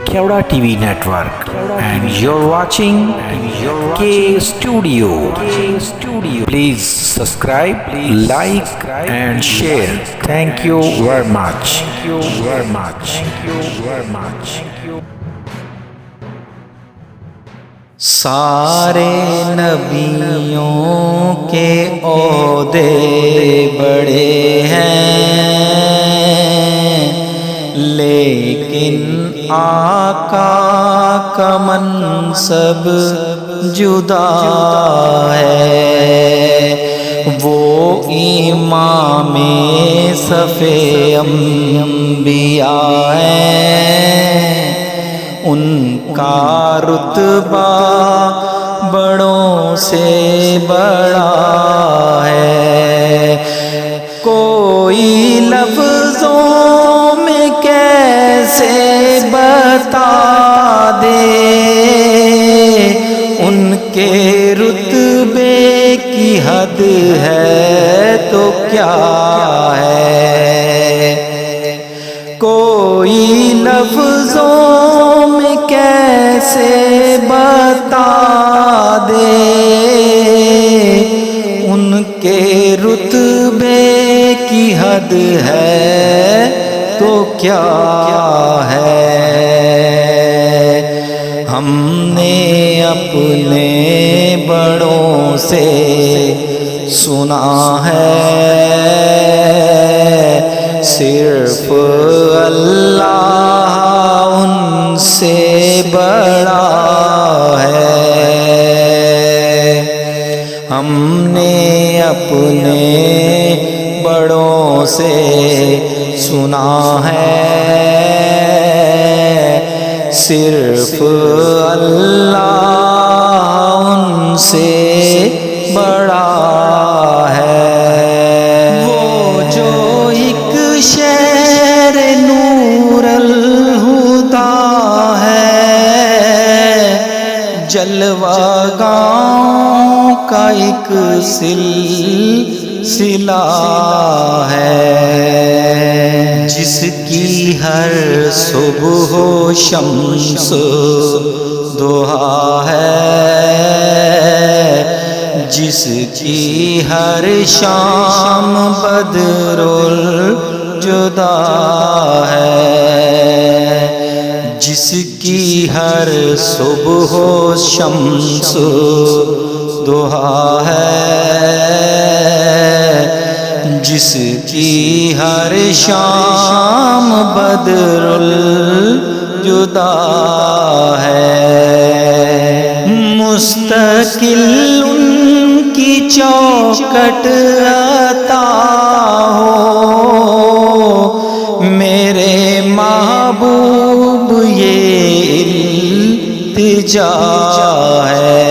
Kevda TV Network, and you're watching K Studio. Please subscribe, like, and share. Thank you very much. سارے نبیوں کے عہدے بڑے ہیں، لیکن آقا کا منصب جدا ہے۔ وہ امام صف انبیاء ہیں، ان کا رتبہ بڑوں سے بڑا ہے۔ کوئی لفظوں میں کیسے بتا دے ان کے رتبے کی حد ہے تو کیا ہے۔ کوئی لفظوں میں کیسے بتا دے ان کے رتبے کی حد ہے تو کیا ہے۔ ہم نے اپنے بڑوں سے سنا ہے، صرف اللہ ان سے بڑا ہے۔ ہم نے اپنے بڑوں سے سنا ہے، صرف اللہ ان سے بڑا ہے۔ وہ جو ایک شہر نور الہدیٰ ہے، جلوہ گاؤں کا ایک سلسلہ ہے، جس کی ہر صبح و شمس ضحیٰ ہے، جس کی ہر شام بدر الجدیٰ ہے، جس کی ہر صبح و شمس ضحیٰ ہے، جس کی ہر شام بدر الجدیٰ ہے۔ مستقل ان کی چوکھٹ عطا ہو میرے محبوب، یہ التجا ہے۔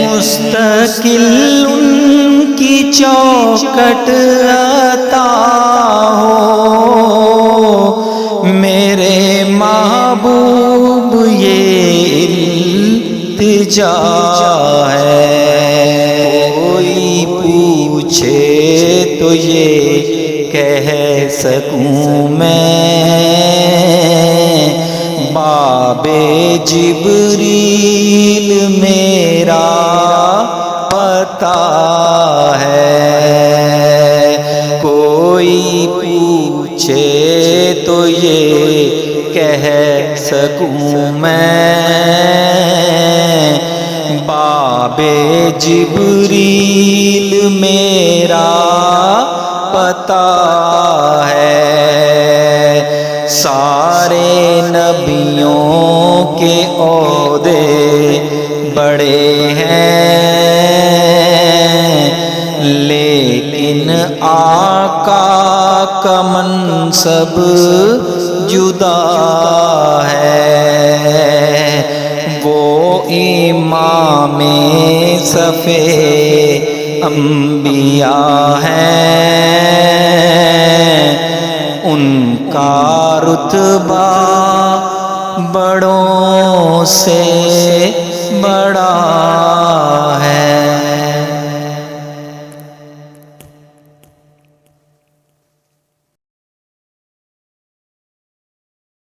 مستقل ان کی چوکھٹ عطا ہو میرے محبوب، یہ التجا ہے۔ کوئی پوچھے تو یہ کہہ سکوں میں، باب جبریل میرا پتہ ہے۔ کوئی پوچھے تو یہ کہہ سکوں میں، باب جبریل میرا پتہ ہے۔ سارے نبیوں کے عہدے بڑے ہیں، لیکن آقا کا منصب جدا ہے۔ وہ امام صف انبیاء ہیں، ان کا رتبہ بڑوں سے بڑا ہے۔